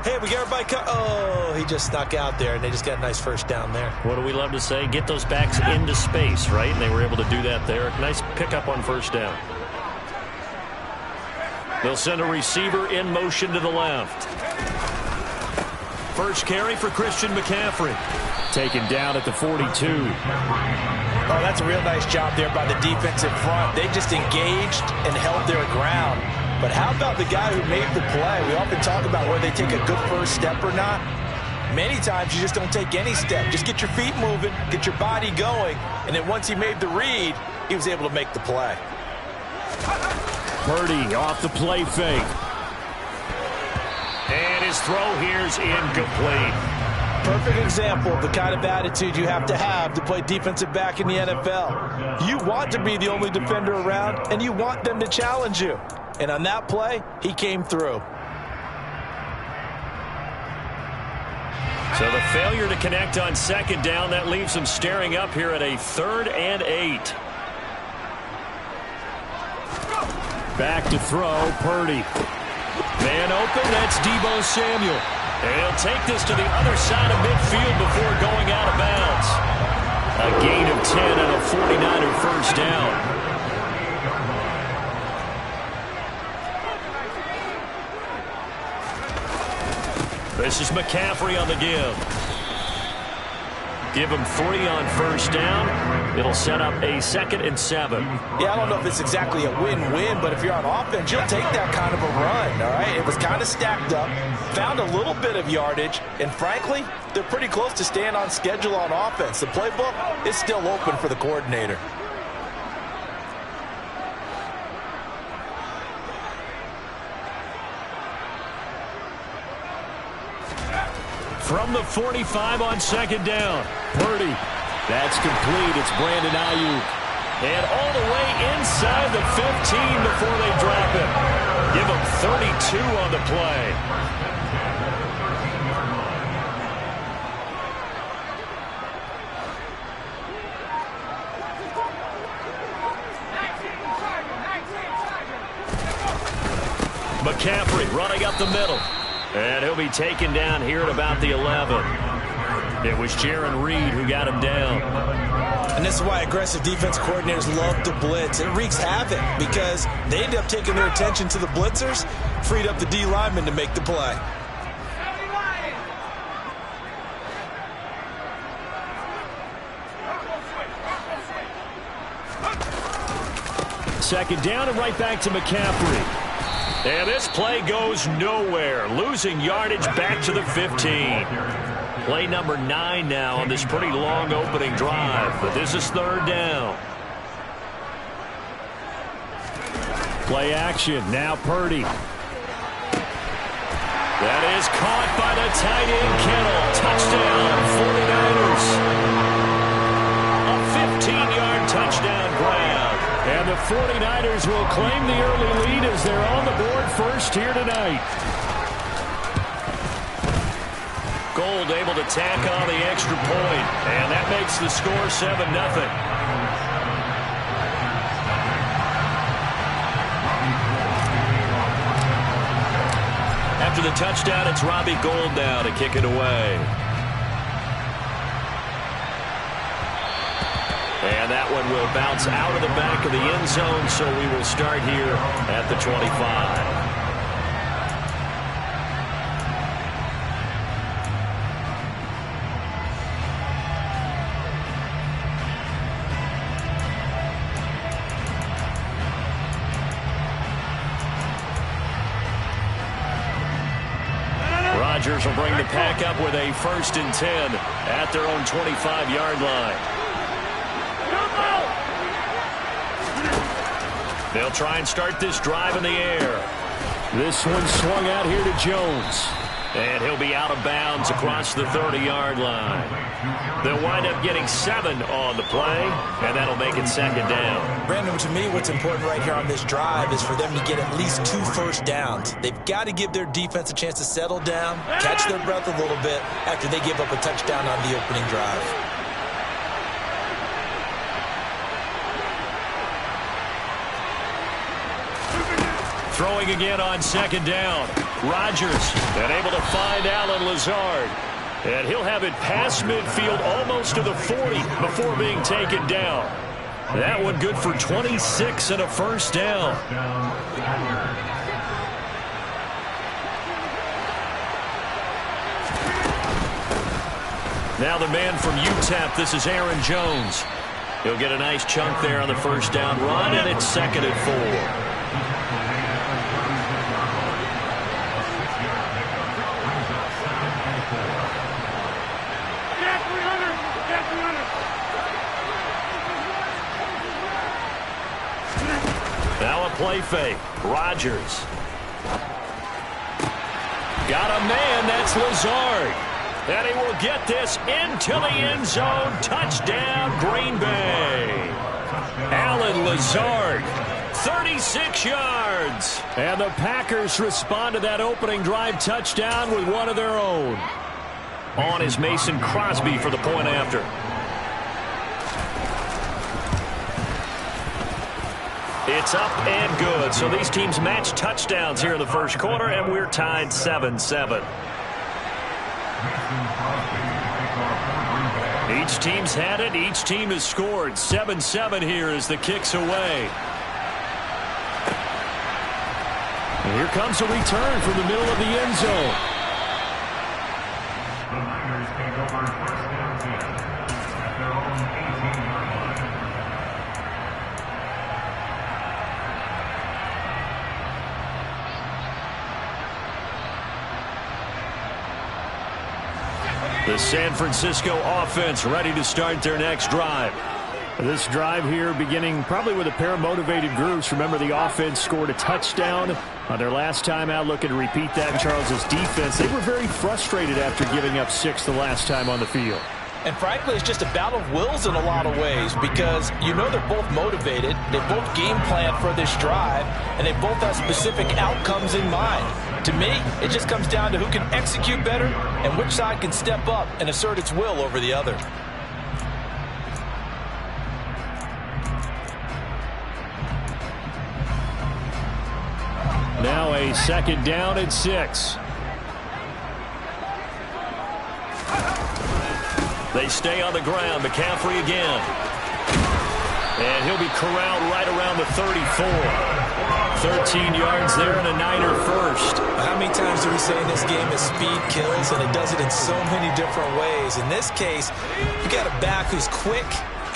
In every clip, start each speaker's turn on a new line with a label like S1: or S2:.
S1: Hey, we got everybody cut. Oh, he just snuck out there, and they just got a nice first down there.
S2: What do we love to say? Get those backs into space, right? And they were able to do that there. Nice pickup on first down. They'll send a receiver in motion to the left. First carry for Christian McCaffrey. Taken down at the 42.
S1: Oh, that's a real nice job there by the defensive front. They just engaged and held their ground. But how about the guy who made the play? We often talk about whether they take a good first step or not. Many times you just don't take any step. Just get your feet moving, get your body going, and then once he made the read, he was able to make the play.
S2: Purdy off the play fake. And his throw here's incomplete.
S1: Perfect example of the kind of attitude you have to play defensive back in the NFL. You want to be the only defender around, and you want them to challenge you. And on that play, he came through.
S2: So the failure to connect on second down, that leaves them staring up here at a 3rd and 8. Back to throw, Purdy. Man open, that's Deebo Samuel. And he'll take this to the other side of midfield before going out of bounds. A gain of 10 and a 49er first down. This is McCaffrey on the give. Give him 3 on first down. It'll set up a 2nd and 7.
S1: Yeah, I don't know if it's exactly a win-win, but if you're on offense, you'll take that kind of a run, all right? It was kind of stacked up, found a little bit of yardage, and frankly, they're pretty close to staying on schedule on offense. The playbook is still open for the coordinator.
S2: From the 45 on second down. Purdy. That's complete. It's Brandon Ayuk. And all the way inside the 15 before they drop it. Give him 32 on the play. McCaffrey running up the middle. And he'll be taken down here at about the 11. It was Jaron Reed who got him down.
S1: And this is why aggressive defense coordinators love to blitz. It wreaks havoc because they end up taking their attention to the blitzers, freed up the D lineman to make the play.
S2: Second down and right back to McCaffrey. And this play goes nowhere. Losing yardage back to the 15. Play number 9 now on this pretty long opening drive. But this is 3rd down. Play action. Now Purdy. That is caught by the tight end Kittle. Touchdown, 49ers. A 15-yard touchdown grab. And the 49ers will claim the early lead as they're on the board first here tonight. Gold able to tack on the extra point, and that makes the score 7-0. After the touchdown, it's Robbie Gould now to kick it away. And that one will bounce out of the back of the end zone, so we will start here at the 25. Rodgers will bring the pack up with a 1st and 10 at their own 25-yard line. They'll try and start this drive in the air. This one swung out here to Jones. And he'll be out of bounds across the 30-yard line. They'll wind up getting 7 on the play, and that'll make it 2nd down.
S1: Brandon, to me, what's important right here on this drive is for them to get at least 2 first downs. They've got to give their defense a chance to settle down, catch their breath a little bit after they give up a touchdown on the opening drive.
S2: Throwing again on second down. Rodgers and able to find Allen Lazard. And he'll have it past midfield almost to the 40 before being taken down. That one good for 26 and a first down. Now the man from UTEP, this is Aaron Jones. He'll get a nice chunk there on the first down run, and it's 2nd and 4. Now a play fake. Rodgers. Got a man. That's Lazard. And he will get this into the end zone. Touchdown, Green Bay. Allen Lazard, 36 yards. And the Packers respond to that opening drive touchdown with one of their own. On is Mason Crosby for the point after. It's up and good. So these teams match touchdowns here in the first quarter, and we're tied 7-7. Each team's had it. Each team has scored. 7-7 here as the kick's away. And here comes a return from the middle of the end zone. The San Francisco offense ready to start their next drive. This drive here beginning probably with a pair of motivated groups. Remember, the offense scored a touchdown on their last time out. Looking to repeat that in Charles's defense. They were very frustrated after giving up 6 the last time on the field.
S1: And frankly, it's just a battle of wills in a lot of ways because you know they're both motivated. They both game plan for this drive, and they both have specific outcomes in mind. To me, it just comes down to who can execute better and which side can step up and assert its will over the other.
S2: Now a 2nd down and 6. They stay on the ground. McCaffrey again. And he'll be corralled right around the 34. 13 yards there and a Niner first.
S1: How many times do we say in this game that speed kills, and it does it in so many different ways? In this case, you got a back who's quick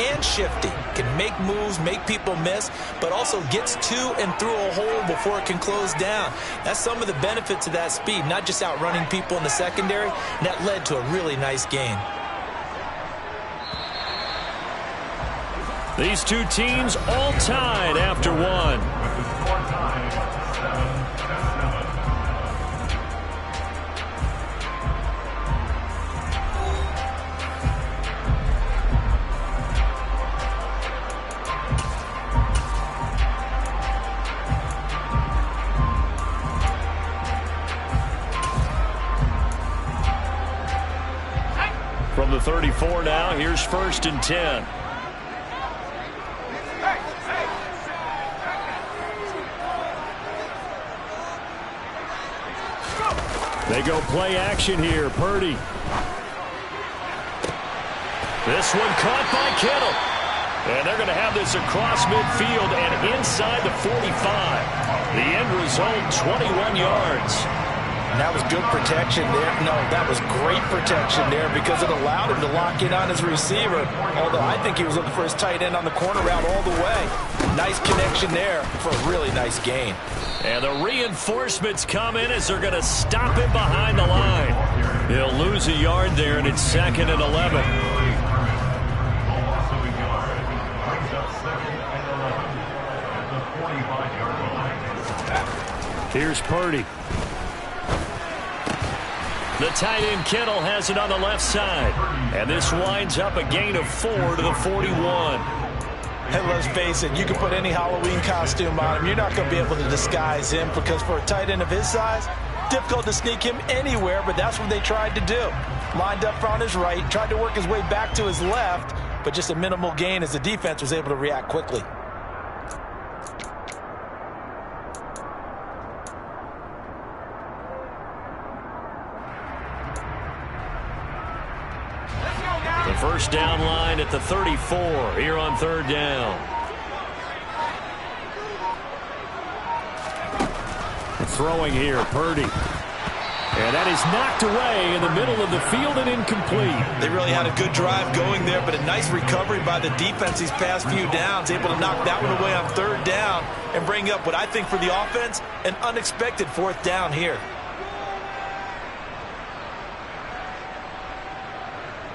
S1: and shifty, can make moves, make people miss, but also gets to and through a hole before it can close down. That's some of the benefits of that speed, not just outrunning people in the secondary, and that led to a really nice gain.
S2: These two teams all tied after one. From the 34 now, here's 1st and 10. They go play action here. Purdy. This one caught by Kittle. And they're going to have this across midfield and inside the 45. The end result, 21 yards.
S1: And that was good protection there. No, that was great protection there because it allowed him to lock in on his receiver. Although I think he was looking for his tight end on the corner route all the way. Nice connection there for a really nice gain.
S2: And the reinforcements come in as they're going to stop him behind the line. He'll lose a yard there, and it's 2nd and 11. Here's Purdy. The tight end Kittle has it on the left side. And this winds up a gain of 4 to the 41.
S1: And let's face it, you can put any Halloween costume on him. You're not going to be able to disguise him because for a tight end of his size, difficult to sneak him anywhere, but that's what they tried to do. Lined up on his right, tried to work his way back to his left, but just a minimal gain as the defense was able to react quickly.
S2: first down line at the 34 here on third down. Throwing here, Purdy. And that is knocked away in the middle of the field and incomplete.
S1: They really had a good drive going there, but a nice recovery by the defense these past few downs, able to knock that one away on third down and bring up what I think for the offense, an unexpected fourth down here.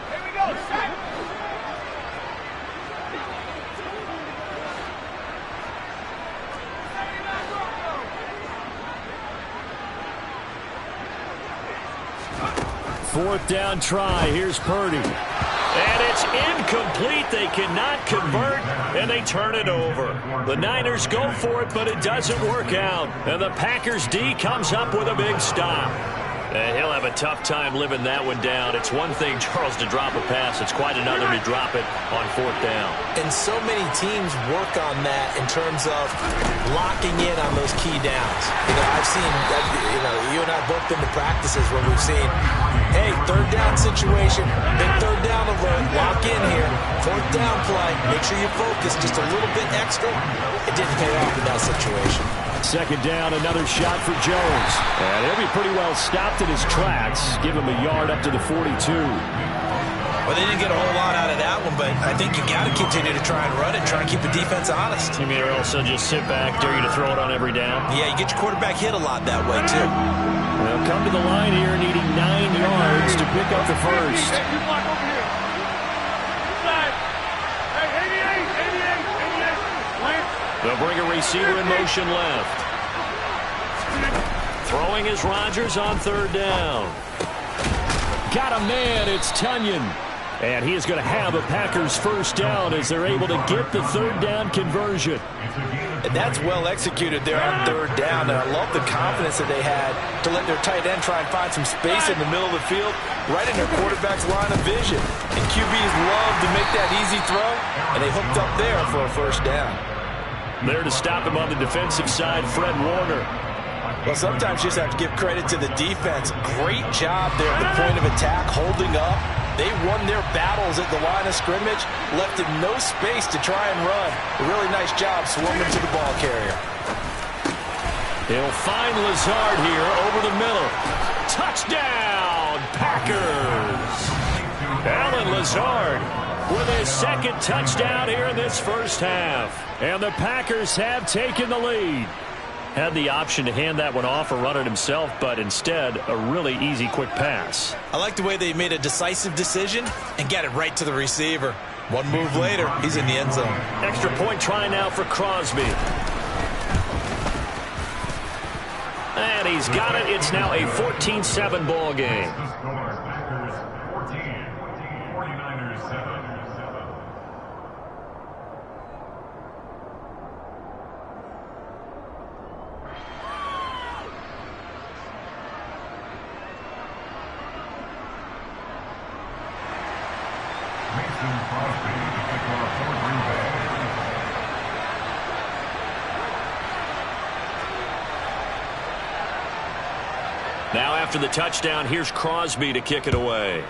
S3: Here we go, set.
S2: Fourth down try. Here's Purdy. And it's incomplete. They cannot convert, and they turn it over. The Niners go for it, but it doesn't work out. And the Packers D comes up with a big stop. And he'll have a tough time living that one down. It's one thing, Charles, to drop a pass. It's quite another to drop it on fourth down.
S1: And so many teams work on that in terms of locking in on those key downs. I've seen, you and I both been to practices where we've seen, hey, third down situation, big third down alert, lock in here, fourth down play, make sure you focus just a little bit extra. It didn't pay off in that situation.
S2: Second down, another shot for Jones. And he'll be pretty well stopped in his tracks. Give him a yard up to the 42.
S1: Well, they didn't get a whole lot out of that one, but I think you got to continue to try and run it, try and keep the defense honest.
S2: You mean also just sit back, dare you to throw it on every down?
S1: Yeah, you get your quarterback hit a lot that way, too.
S2: They'll come to the line here needing 9 yards to pick up the first.
S3: Hey, you block over here. Side. Hey, 88.
S2: They'll bring a receiver in motion left. Throwing is Rodgers on third down. Got a man, it's Tunyon. And he is going to have a Packers first down as they're able to get the third down conversion.
S1: And that's well executed there on third down. And I love the confidence that they had to let their tight end try and find some space in the middle of the field, right in their quarterback's line of vision. And QBs love to make that easy throw, and they hooked up there for a first down.
S2: There to stop him on the defensive side, Fred Warner.
S1: Well, sometimes you just have to give credit to the defense. Great job there at the point of attack, holding up. They won their battles at the line of scrimmage, left him no space to try and run. A really nice job swarming to the ball carrier.
S2: He'll find Lazard here over the middle. Touchdown, Packers! Alan Lazard with his second touchdown here in this first half. And the Packers have taken the lead. Had the option to hand that one off or run it himself, but instead, a really easy, quick pass.
S1: I like the way they made a decisive decision and got it right to the receiver. One move later, he's in the end zone.
S2: Extra point try now for Crosby. And he's got it. It's now a 14-7 ball game. Now after the touchdown, here's Crosby to kick it away.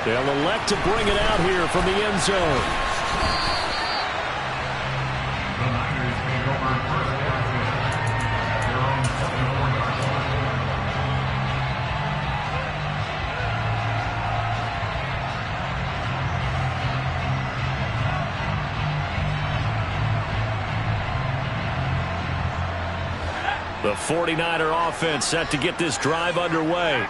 S2: They'll elect to bring it out here from the end zone. The 49er offense set to get this drive underway.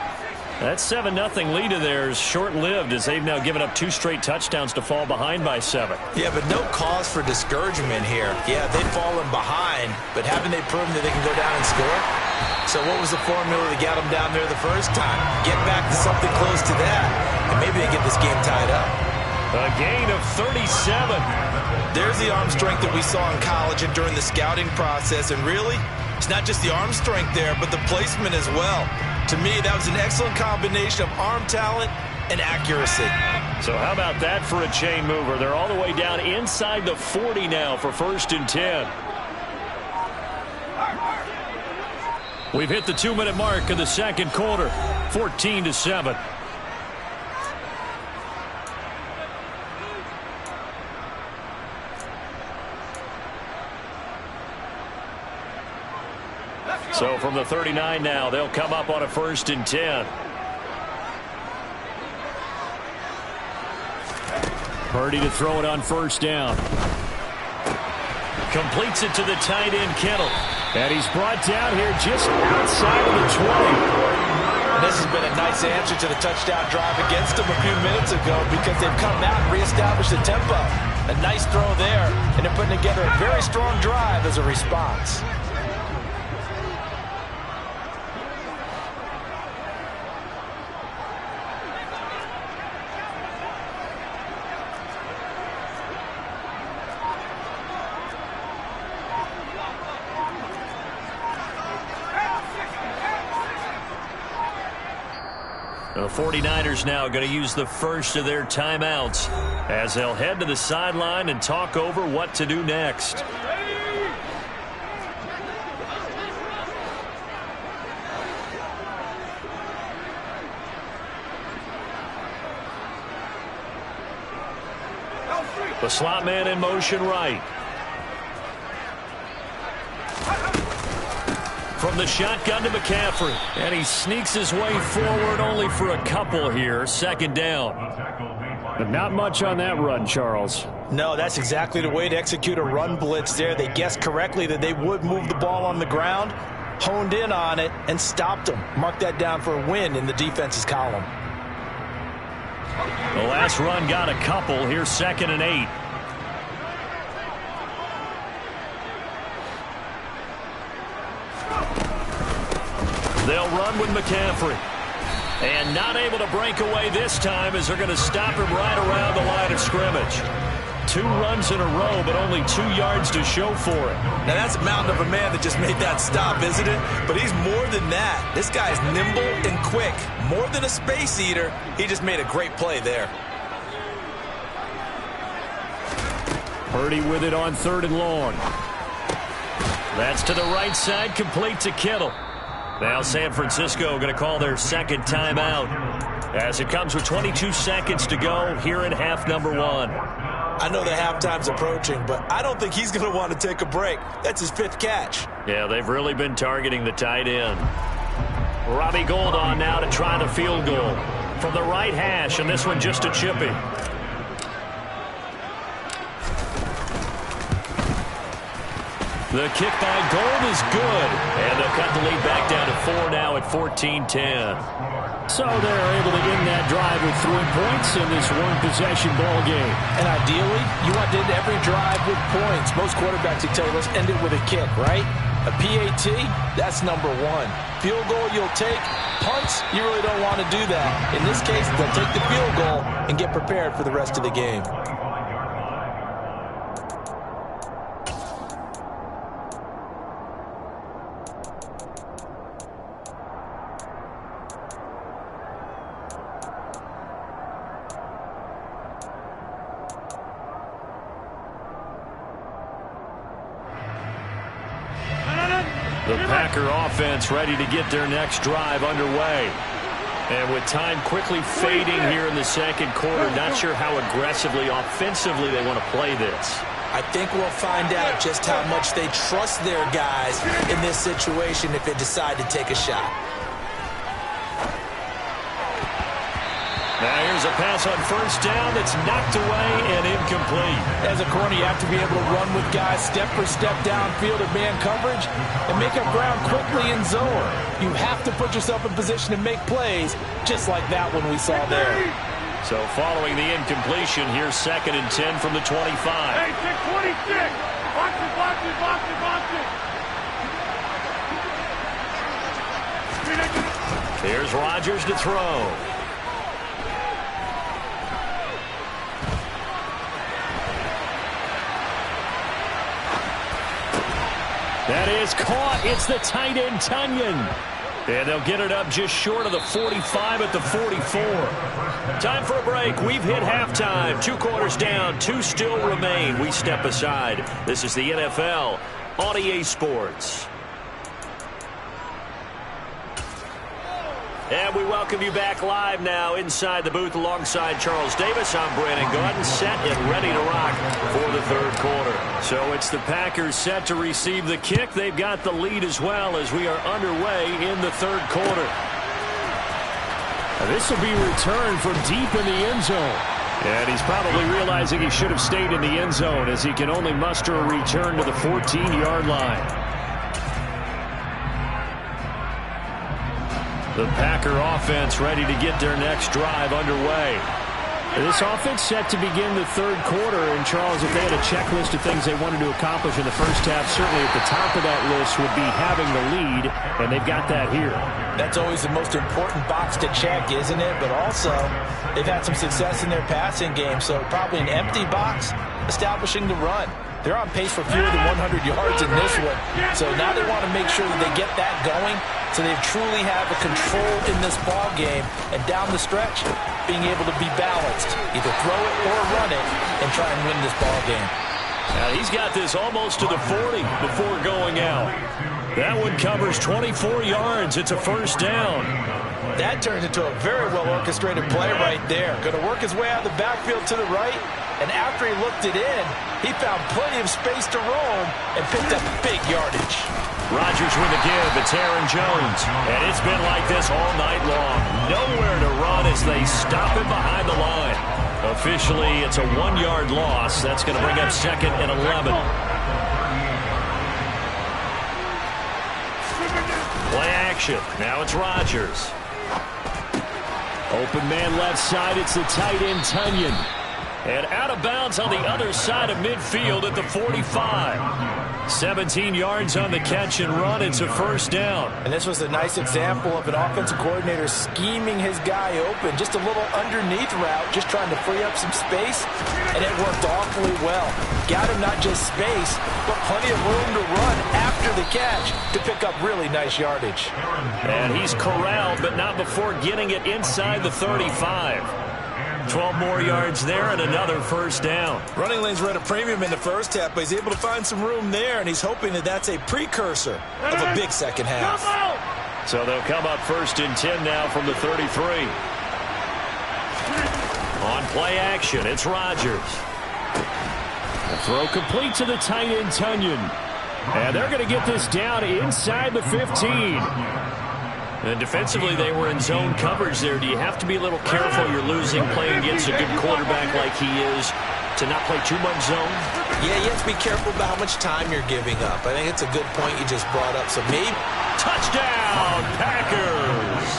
S2: That 7-0 lead of theirs short-lived as they've now given up 2 straight touchdowns to fall behind by 7.
S1: Yeah, but no cause for discouragement here. Yeah, they've fallen behind, but haven't they proven that they can go down and score? So what was the formula that got them down there the first time? Get back to something close to that, and maybe they get this game tied up.
S2: A gain of 37.
S1: There's the arm strength that we saw in college and during the scouting process, and really, it's not just the arm strength there, but the placement as well. To me, that was an excellent combination of arm talent and accuracy.
S2: So how about that for a chain mover? They're all the way down inside the 40 now for 1st and 10. We've hit the 2-minute mark of the second quarter, 14-7. So from the 39 now, they'll come up on a 1st and 10. Purdy to throw it on 1st down. Completes it to the tight end, Kittle. And he's brought down here just outside of the 20.
S1: This has been a nice answer to the touchdown drive against them a few minutes ago because they've come out and reestablished the tempo. A nice throw there, and they're putting together a very strong drive as a response.
S2: The 49ers now going to use the first of their timeouts as they'll head to the sideline and talk over what to do next. The slot man in motion right. From the shotgun to McCaffrey. And he sneaks his way forward only for a couple here. 2nd down.
S4: But not much on that run, Charles.
S1: No, that's exactly the way to execute a run blitz there. They guessed correctly that they would move the ball on the ground, honed in on it, and stopped them. Mark that down for a win in the defense's column.
S2: The last run got a couple. Here's 2nd and 8. They'll run with McCaffrey. And not able to break away this time as they're going to stop him right around the line of scrimmage. 2 runs in a row, but only 2 yards to show for it.
S1: Now that's a mountain of a man that just made that stop, isn't it? But he's more than that. This guy's nimble and quick. More than a space eater. He just made a great play there.
S2: Purdy with it on 3rd and long. That's to the right side, complete to Kittle. Now San Francisco going to call their 2nd timeout as it comes with 22 seconds to go here in half number 1.
S1: I know the halftime's approaching, but I don't think he's going to want to take a break. That's his 5th catch.
S2: Yeah, they've really been targeting the tight end. Robbie Gould on now to try the field goal from the right hash, and this one just a chippy. The kick by Gould is good, and they'll cut the lead back down to 4 now at 14-10.
S4: So they're able to end that drive with 3 points in this one-possession ball game.
S1: And ideally, you want to end every drive with points. Most quarterbacks will tell you, let's end it with a kick, right? A PAT, that's number 1. Field goal you'll take. Punts, you really don't want to do that. In this case, they'll take the field goal and get prepared for the rest of the game.
S2: The Packer offense ready to get their next drive underway. And with time quickly fading here in the second quarter, not sure how aggressively, offensively they want to play this.
S1: I think we'll find out just how much they trust their guys in this situation if they decide to take a shot.
S2: Now here's a pass on 1st down that's knocked away and incomplete.
S1: As a corner, you have to be able to run with guys step for step downfield in man coverage and make up ground quickly in zone. You have to put yourself in position to make plays just like that one we saw there.
S2: So following the incompletion, here's 2nd and 10 from the 25.
S3: Hey, 626. Box it, box it, box it, box it.
S2: Here's Rodgers to throw. That is caught. It's the tight end, Tunyon. And they'll get it up just short of the 45 at the 44. Time for a break. We've hit halftime. 2 quarters down. 2 still remain. We step aside. This is the NFL on EA Sports. And we welcome you back live now inside the booth alongside Charles Davis. I'm Brandon Gaudin, set and ready to rock for the third quarter.
S4: So it's the Packers set to receive the kick. They've got the lead as well as we are underway in the third quarter. This will be returned from deep in the end zone. And he's probably realizing he should have stayed in the end zone as he can only muster a return to the 14-yard line. The Packer offense ready to get their next drive underway. This offense set to begin the third quarter. And, Charles, if they had a checklist of things they wanted to accomplish in the first half, certainly at the top of that list would be having the lead, and they've got that here.
S1: That's always the most important box to check, isn't it? But also, they've had some success in their passing game, so probably an empty box establishing the run. They're on pace for fewer than 100 yards in this one. So now they want to make sure that they get that going so they truly have a control in this ball game and down the stretch being able to be balanced. Either throw it or run it and try and win this ball game.
S4: Now he's got this almost to the 40 before going out. That one covers 24 yards. It's a first down.
S1: That turns into a very well-orchestrated play right there. Going to work his way out of the backfield to the right. And after he looked it in, he found plenty of space to roam and picked up big yardage.
S4: Rodgers with the give. It's Aaron Jones. And it's been like this all night long. Nowhere to run as they stop him behind the line. Officially, it's a 1-yard loss. That's going to bring up 2nd and 11. Play action. Now it's Rodgers. Open man left side. It's the tight end, Tunyon. And out of bounds on the other side of midfield at the 45. 17 yards on the catch and run. It's a first down.
S1: And this was a nice example of an offensive coordinator scheming his guy open. Just a little underneath route, just trying to free up some space. And it worked awfully well. Got him not just space, but plenty of room to run after the catch to pick up really nice yardage.
S4: And he's corralled, but not before getting it inside the 35. 12 more yards there and another first down.
S1: Running lanes were at a premium in the first half, but he's able to find some room there, and he's hoping that that's a precursor of a big second half.
S4: So they'll come up 1st and 10 now from the 33. On play action, it's Rodgers. The throw complete to the tight end, Tunyon. And they're going to get this down inside the 15. And defensively, they were in zone coverage there. Do you have to be a little careful? You're losing playing against a good quarterback like he is to not play too much zone?
S1: Yeah, you have to be careful about how much time you're giving up. I think it's a good point you just brought up. So maybe...
S4: Touchdown, Packers!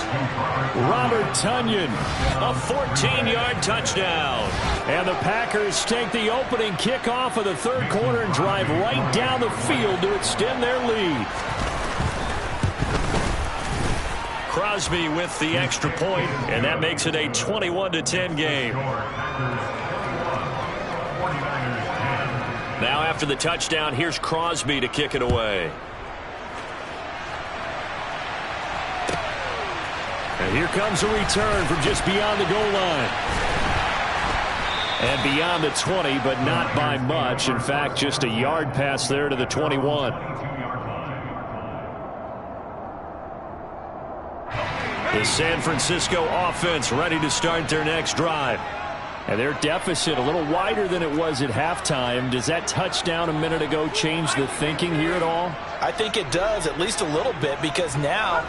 S4: Robert Tunyon, a 14-yard touchdown. And the Packers take the opening kickoff of the third quarter and drive right down the field to extend their lead. Crosby with the extra point, and that makes it a 21-10 game. Now after the touchdown, here's Crosby to kick it away. And here comes a return from just beyond the goal line. And beyond the 20, but not by much. In fact, just a yard pass there to the 21. The San Francisco offense ready to start their next drive. And their deficit a little wider than it was at halftime. Does that touchdown a minute ago change the thinking here at all?
S1: I think it does, at least a little bit, because now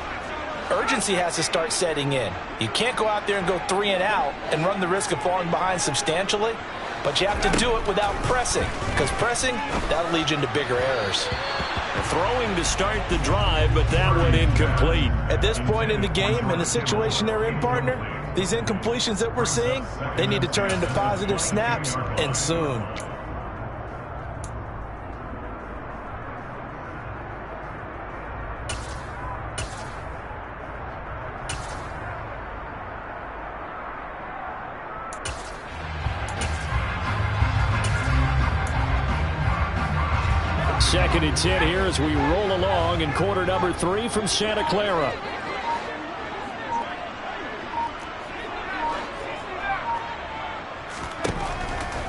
S1: urgency has to start setting in. You can't go out there and go 3 and out and run the risk of falling behind substantially, but you have to do it without pressing, because pressing, that'll lead you into bigger errors.
S4: Throwing to start the drive, but that one incomplete.
S1: At this point in the game, in the situation they're in, partner, these incompletions that we're seeing, they need to turn into positive snaps, and soon.
S4: Second and 10 here as we roll along in quarter number 3 from Santa Clara.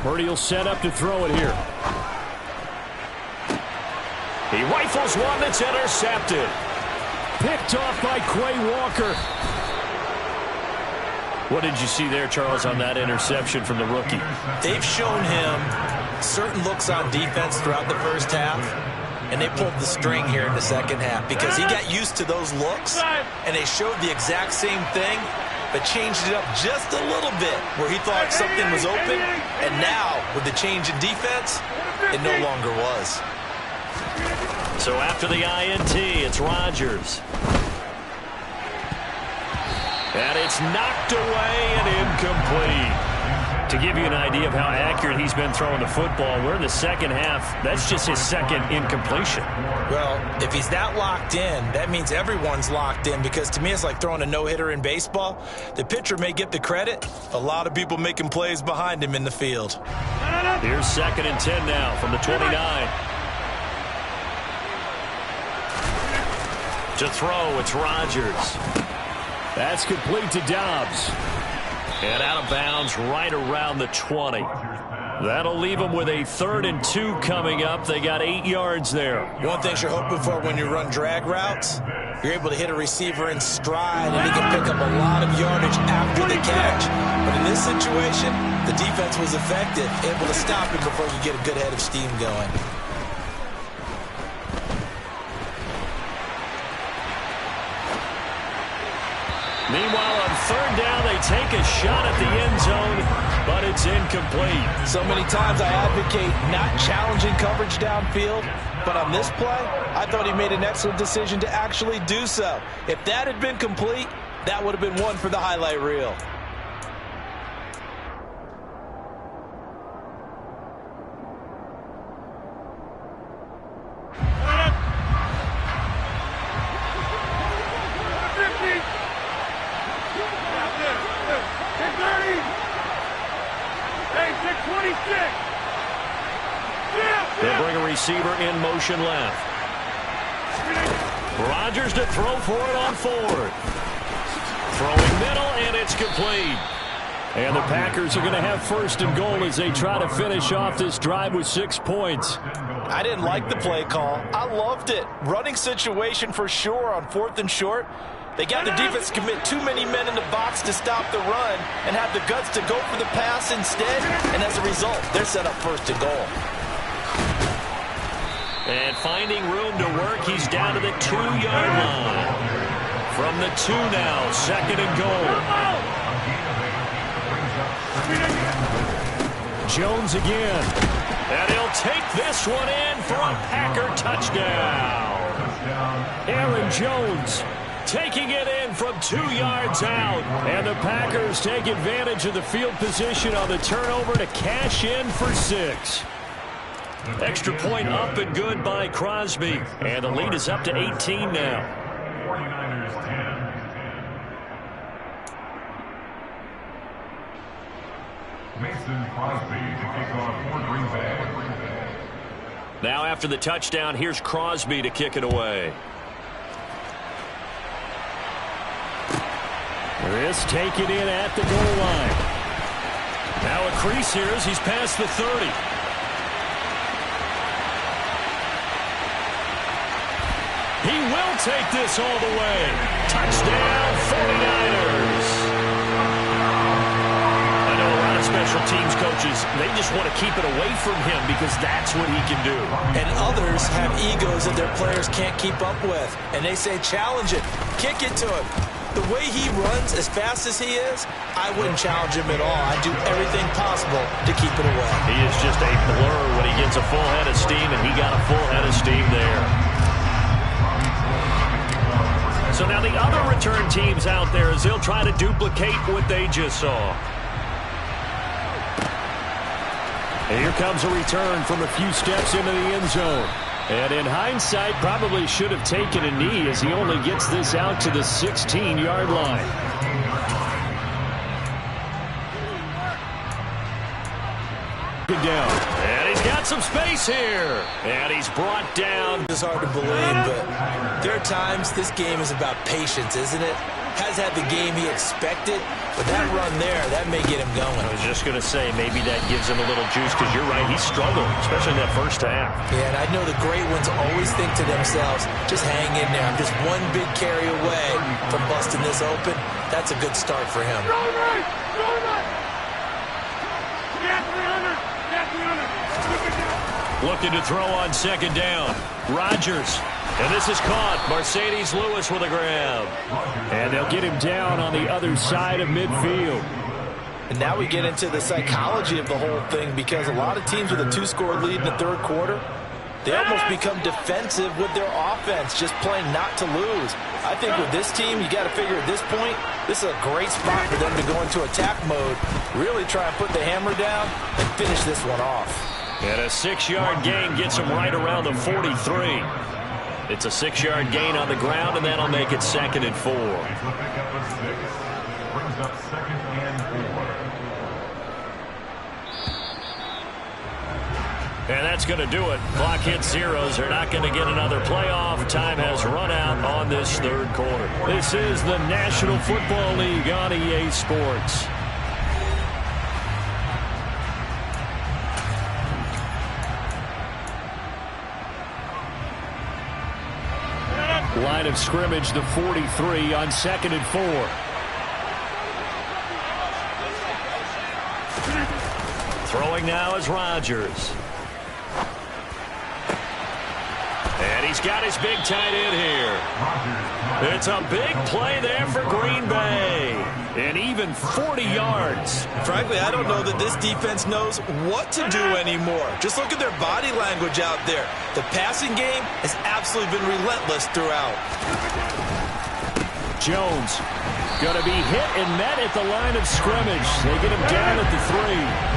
S4: Purdy will set up to throw it here. He rifles one that's intercepted. Picked off by Quay Walker.
S2: What did you see there, Charles, on that interception from the rookie?
S1: They've shown him certain looks on defense throughout the first half, and they pulled the string here in the second half because he got used to those looks, and they showed the exact same thing, but changed it up just a little bit where he thought something was open, and now, with the change in defense, it no longer was.
S2: So after the INT, it's Rodgers. And it's knocked away and incomplete. To give you an idea of how accurate he's been throwing the football, we're in the second half. That's just his second incompletion.
S1: Well, if he's that locked in, that means everyone's locked in, because to me it's like throwing a no-hitter in baseball. The pitcher may get the credit. A lot of people making plays behind him in the field.
S2: Here's 2nd and 10 now from the 29. To throw, it's Rodgers. That's complete to Dobbs. And out of bounds right around the 20. That'll leave them with a 3rd and 2 coming up. They got 8 yards there.
S1: One thing you're hoping for when you run drag routes, you're able to hit a receiver in stride, and he can pick up a lot of yardage after the catch. But in this situation, the defense was effective, able to stop him before he could get a good head of steam going.
S2: Meanwhile, on 3rd down, they take a shot at the end zone, but it's incomplete.
S1: So many times I advocate not challenging coverage downfield, but on this play, I thought he made an excellent decision to actually do so. If that had been complete, that would have been one for the highlight reel.
S2: They'll bring a receiver in motion left. Rodgers to throw for it on 4th. Throwing middle, and it's complete. And the Packers are going to have 1st and goal as they try to finish off this drive with 6 points.
S1: I didn't like the play call. I loved it. Running situation for sure on 4th and short. They got the defense to commit too many men in the box to stop the run and have the guts to go for the pass instead. And as a result, they're set up 1st and goal.
S2: And finding room to work, he's down to the 2-yard line. From the 2 now, 2nd and goal. Jones again. And he'll take this one in for a Packer touchdown. Aaron Jones taking it in from 2 yards out. And the Packers take advantage of the field position on the turnover to cash in for 6. Extra point up and good by Crosby. And the lead is up to 18 now.
S3: 49ers 10. Mason Crosby to kick off for Green Bay.
S2: Now after the touchdown, here's Crosby to kick it away. This taken in at the goal line. Now a crease here as he's past the 30. He will take this all the way. Touchdown, 49ers. I know a lot of special teams coaches, they just want to keep it away from him because that's what he can do.
S1: And others have egos that their players can't keep up with. And they say, challenge it, kick it to him. The way he runs as fast as he is, I wouldn't challenge him at all. I'd do everything possible to keep it away.
S2: He is just a blur when he gets a full head of steam, and he got a full head of steam there. So now the other return teams out there as they'll try to duplicate what they just saw. And here comes a return from a few steps into the end zone. And in hindsight, probably should have taken a knee as he only gets this out to the 16-yard line. Down. And he's got
S4: got some space here. And he's brought down.
S1: It's hard to believe, but there are times this game is about patience, isn't it? Has had the game he expected, but that run there, that may get him going.
S4: I was just going to say, maybe that gives him a little juice, because you're right, he struggled, especially in that first half.
S1: Yeah, and I know the great ones always think to themselves, just hang in there. I'm just one big carry away from busting this open. That's a good start for him.
S4: Looking to throw on second down. Rodgers. And this is caught. Mercedes Lewis with a grab.
S2: And they'll get him down on the other side of midfield.
S1: And now we get into the psychology of the whole thing, because a lot of teams with a 2-score lead in the third quarter, they almost become defensive with their offense, just playing not to lose. I think with this team, you got to figure at this point, this is a great spot for them to go into attack mode, really try and put the hammer down and finish this one off.
S4: And a 6-yard gain gets him right around the 43. It's a 6-yard gain on the ground, and that'll make it 2nd and 4.
S3: Brings up 2nd and 4.
S4: And that's going to do it. Clock hits zeros. They're not going to get another playoff. Time has run out on this third quarter. This is the National Football League on EA Sports. Line of scrimmage, the 43 on 2nd and 4. Throwing now is Rodgers. And he's got his big tight end here. It's a big play there for Green Bay. And even 40 yards.
S1: Frankly, I don't know that this defense knows what to do anymore. Just look at their body language out there. The passing game has absolutely been relentless throughout.
S2: Jones going to be hit and met at the line of scrimmage. They get him down at the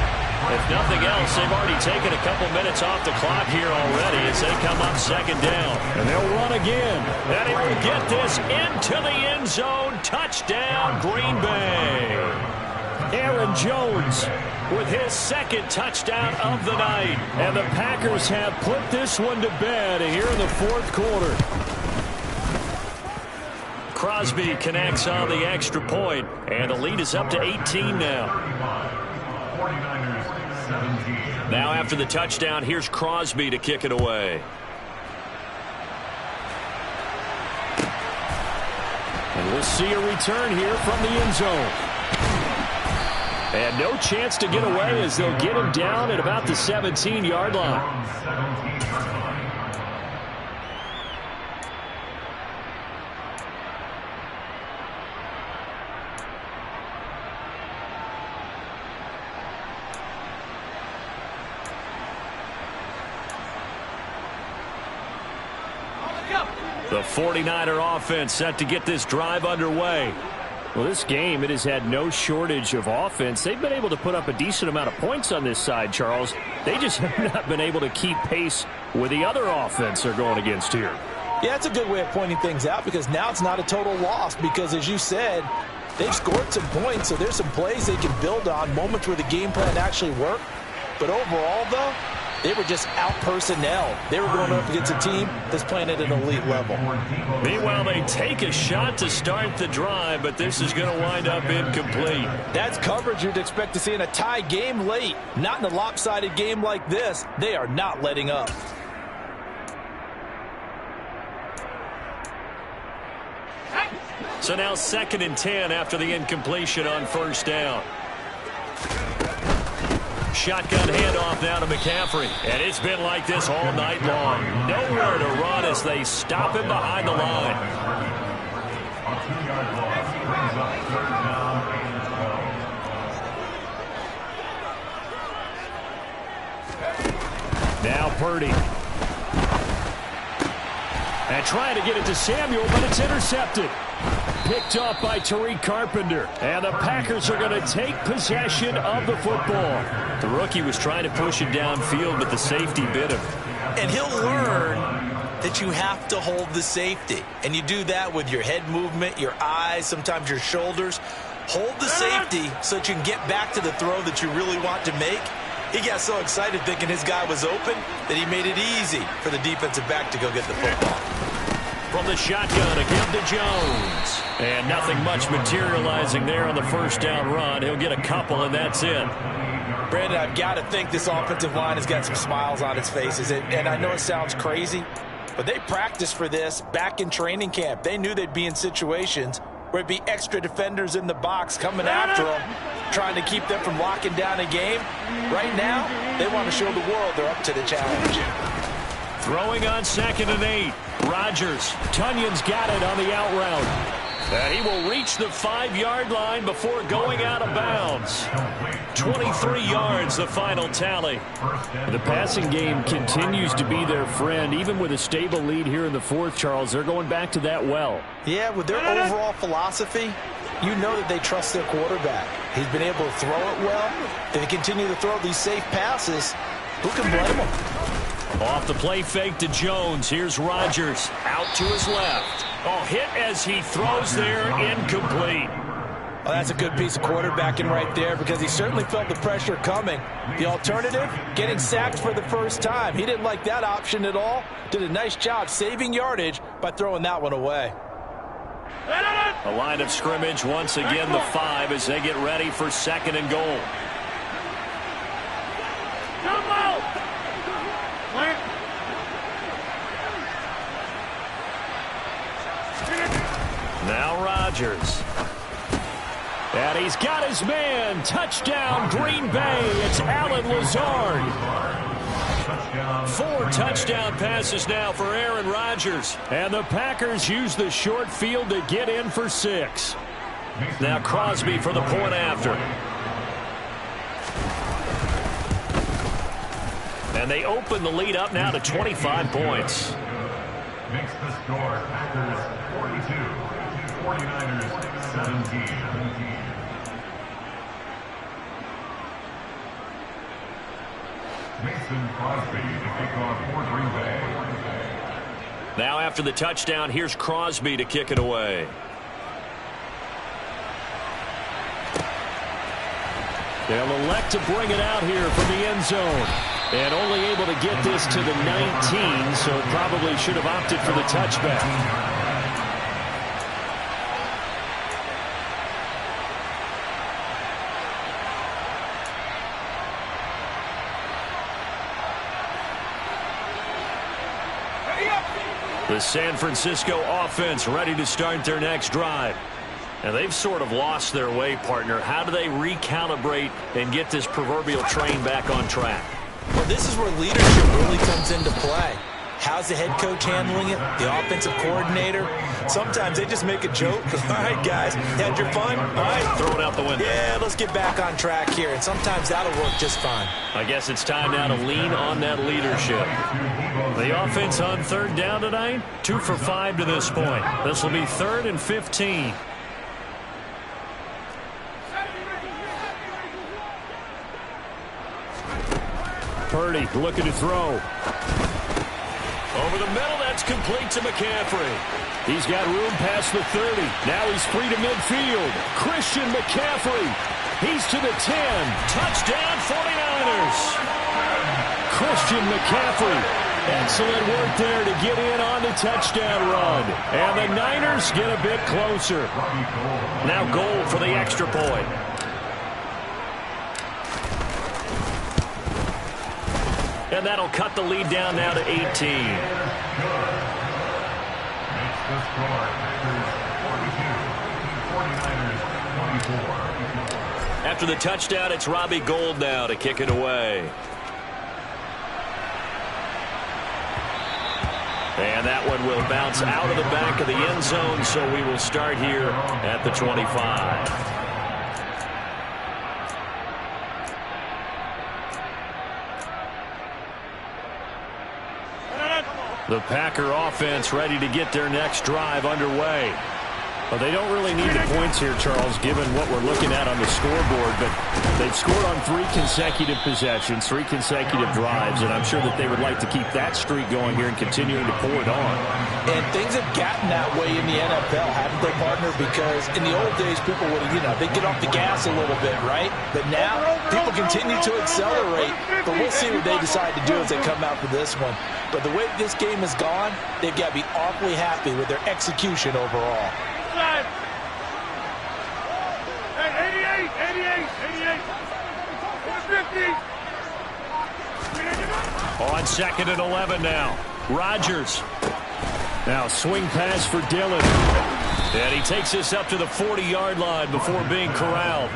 S2: 3.
S4: If nothing else, they've already taken a couple minutes off the clock here already as they come up 2nd down.
S2: And they'll run again.
S4: And he will get this into the end zone. Touchdown, Green Bay.
S2: Aaron Jones
S4: with his 2nd touchdown of the night.
S2: And the Packers have put this one to bed here in the 4th quarter.
S4: Crosby connects on the extra point, and the lead is up to 18 now.
S3: 49ers 17.
S4: Now after the touchdown, here's Crosby to kick it away.
S2: And we'll see a return here from the end zone. And no chance to get away as they'll get him down at about the 17-yard line.
S4: The 49er offense set to get this drive underway.
S2: Well, this game, it has had no shortage of offense. They've been able to put up a decent amount of points on this side, Charles. They just have not been able to keep pace with the other offense they're going against here.
S1: Yeah, that's a good way of pointing things out, because now it's not a total loss, because as you said, they've scored some points, so there's some plays they can build on, moments where the game plan actually worked. But overall, though, they were just out personnel. They were going up against a team that's playing at an elite level.
S4: Meanwhile, they take a shot to start the drive, but this is going to wind up incomplete.
S1: That's coverage you'd expect to see in a tie game late. Not in a lopsided game like this. They are not letting up.
S4: So now 2nd and 10 after the incompletion on 1st down. Shotgun handoff now to McCaffrey. And it's been like this all night long. Nowhere to run as they stop him behind the line.
S3: A 2-yard loss brings up 3rd down and 12.
S2: Now Purdy. And trying to get it to Samuel, but it's intercepted. Picked off by Tariq Carpenter. And the Packers are going to take possession of the football.
S4: The rookie was trying to push it downfield, but the safety bit him.
S1: And he'll learn that you have to hold the safety. And you do that with your head movement, your eyes, sometimes your shoulders. Hold the safety so that you can get back to the throw that you really want to make. He got so excited thinking his guy was open that he made it easy for the defensive back to go get the football.
S2: From the shotgun, a give to Jones. And nothing much materializing there on the first down run. He'll get a couple, and that's it.
S1: Brandon, I've got to think this offensive line has got some smiles on its faces. And I know it sounds crazy, but they practiced for this back in training camp. They knew they'd be in situations where it'd be extra defenders in the box coming after them, trying to keep them from locking down a game. Right now, they want to show the world they're up to the challenge.
S2: Throwing on 2nd and 8. Rodgers. Tunyon's got it on the out route. And he will reach the 5-yard line before going out of bounds. 23 yards, the final tally. The passing game continues to be their friend. Even with a stable lead here in the fourth, Charles, they're going back to that well.
S1: Yeah, with their overall philosophy, you know that they trust their quarterback. He's been able to throw it well. They continue to throw these safe passes. Who can blame them?
S2: Off the play fake to Jones. Here's Rodgers out to his left. Oh, hit as he throws there, incomplete.
S1: Well, that's a good piece of quarterbacking right there because he certainly felt the pressure coming. The alternative, getting sacked for the first time. He didn't like that option at all. Did a nice job saving yardage by throwing that one away.
S2: A line of scrimmage once again, the 5 as they get ready for 2nd and goal. Now Rodgers. And he's got his man. Touchdown, Green Bay. It's Allen Lazard. 4 touchdown passes now for Aaron Rodgers. And the Packers use the short field to get in for 6. Now Crosby for the point after. And they open the lead up now to 25 points.
S3: Makes the score Packers 42. 49ers 17. Mason Crosby to kick off for Green Bay.
S2: Now after the touchdown, here's Crosby to kick it away. They'll elect to bring it out here from the end zone. And only able to get this to the 19, so probably should have opted for the touchback. The San Francisco offense ready to start their next drive. And they've sort of lost their way, partner. How do they recalibrate and get this proverbial train back on track?
S1: Well, this is where leadership really comes into play. How's the head coach handling it? The offensive coordinator? Sometimes they just make a joke. All right, guys, had your fun? All right.
S2: Throw it out the window.
S1: Yeah, let's get back on track here. And sometimes that'll work just fine.
S2: I guess it's time now to lean on that leadership. The offense on 3rd down tonight, 2 for 5 to this point. This will be 3rd and 15. Purdy looking to throw. Over the middle, that's complete to McCaffrey. He's got room past the 30. Now he's free to midfield. Christian McCaffrey. He's to the 10. Touchdown, 49ers. Christian McCaffrey. Excellent work there to get in on the touchdown run. And the Niners get a bit closer. Now goal for the extra point. And that'll cut the lead down now to 18. After the touchdown, it's Robbie Gould now to kick it away. And that one will bounce out of the back of the end zone, so we will start here at the 25. The Packer offense ready to get their next drive underway.
S4: Well, they don't really need the points here, Charles, given what we're looking at on the scoreboard. But they've scored on 3 consecutive possessions, 3 consecutive drives, and I'm sure that they would like to keep that streak going here and continuing to pull it on.
S1: And things have gotten that way in the NFL, haven't they, partner? Because in the old days, people would, they'd get off the gas a little bit, right? But now, people continue to accelerate. But we'll see what they decide to do as they come out for this one. But the way this game has gone, they've got to be awfully happy with their execution overall.
S3: 88.
S4: On 2nd and 11 now. Rodgers. Now swing pass for Dillon. And he takes this up to the 40-yard line before being corralled.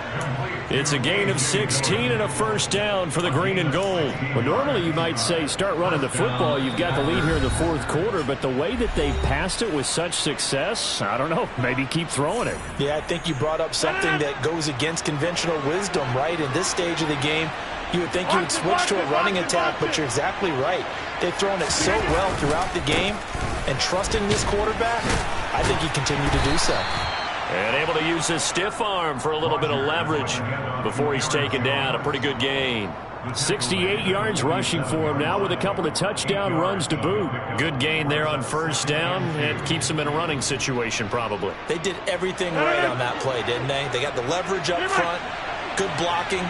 S4: It's a gain of 16 and a first down for the green and gold. Well, normally you might say start running the football. You've got the lead here in the 4th quarter, but the way that they passed it with such success, I don't know, maybe keep throwing it.
S1: Yeah, I think you brought up something that goes against conventional wisdom, right? In this stage of the game, you would think you would switch to a running attack, but you're exactly right. They've thrown it so well throughout the game, and trusting this quarterback, I think he continued to do so.
S4: And able to use his stiff arm for a little bit of leverage before he's taken down. A pretty good gain. 68 yards rushing for him now with a couple of touchdown runs to boot. Good gain there on first down. It keeps him in a running situation probably.
S1: They did everything right on that play, didn't they? They got the leverage up front, good blocking,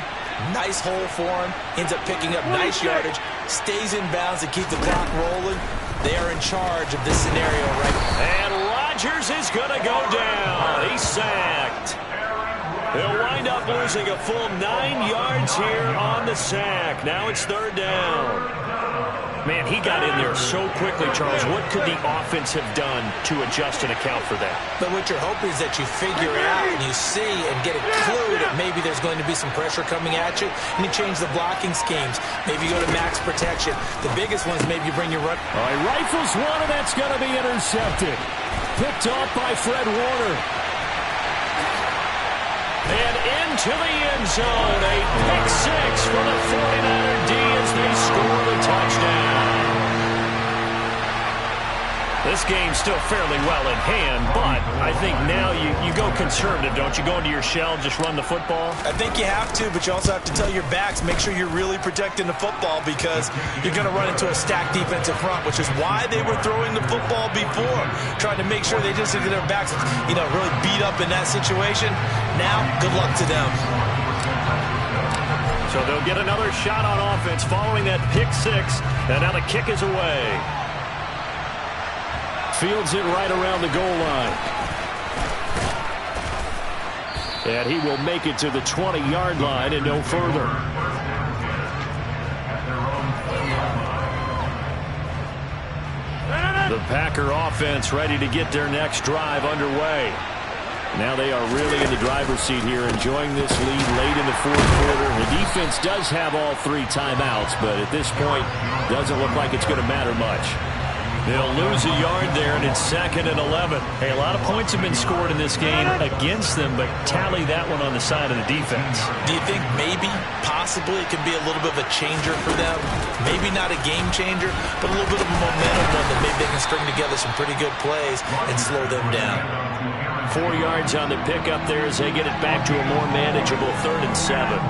S1: nice hole for him, ends up picking up nice yardage, stays in bounds to keep the clock rolling. They are in charge of this scenario right now.
S4: And Rodgers is going to go down. He's sacked. He'll wind up losing a full 9 yards here on the sack. Now it's 3rd down. Man, he got in there so quickly, Charles. What could the offense have done to adjust and account for that?
S1: But what you're hoping is that you figure out and you see and get a clue that maybe there's going to be some pressure coming at you, and you change the blocking schemes. Maybe you go to max protection. The biggest one is maybe you bring your run.
S4: All right, rifles one, and that's going to be intercepted. Picked off by Fred Warner. And into the end zone. A pick 6 for the 49er D as they score the touchdown. This game's still fairly well in hand, but I think now you go conservative, don't you? Go into your shell, just run the football?
S1: I think you have to, but you also have to tell your backs, make sure you're really protecting the football because you're going to run into a stacked defensive front, which is why they were throwing the football before, trying to make sure they just get their backs, really beat up in that situation. Now, good luck to them.
S4: So they'll get another shot on offense following that pick 6, and now the kick is away. Fields it right around the goal line. And he will make it to the 20-yard line and no further. The Packer offense ready to get their next drive underway. Now they are really in the driver's seat here, enjoying this lead late in the 4th quarter. The defense does have all 3 timeouts, but at this point, doesn't look like it's going to matter much. They'll lose a yard there, and it's 2nd and 11.
S2: Hey, a lot of points have been scored in this game against them, but tally that one on the side of the defense.
S1: Do you think maybe, possibly, it could be a little bit of a changer for them? Maybe not a game changer, but a little bit of a momentum one that maybe they can string together some pretty good plays and slow them down.
S4: 4 yards on the pickup there as they get it back to a more manageable 3rd and 7.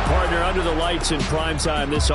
S4: Partner under the lights in primetime this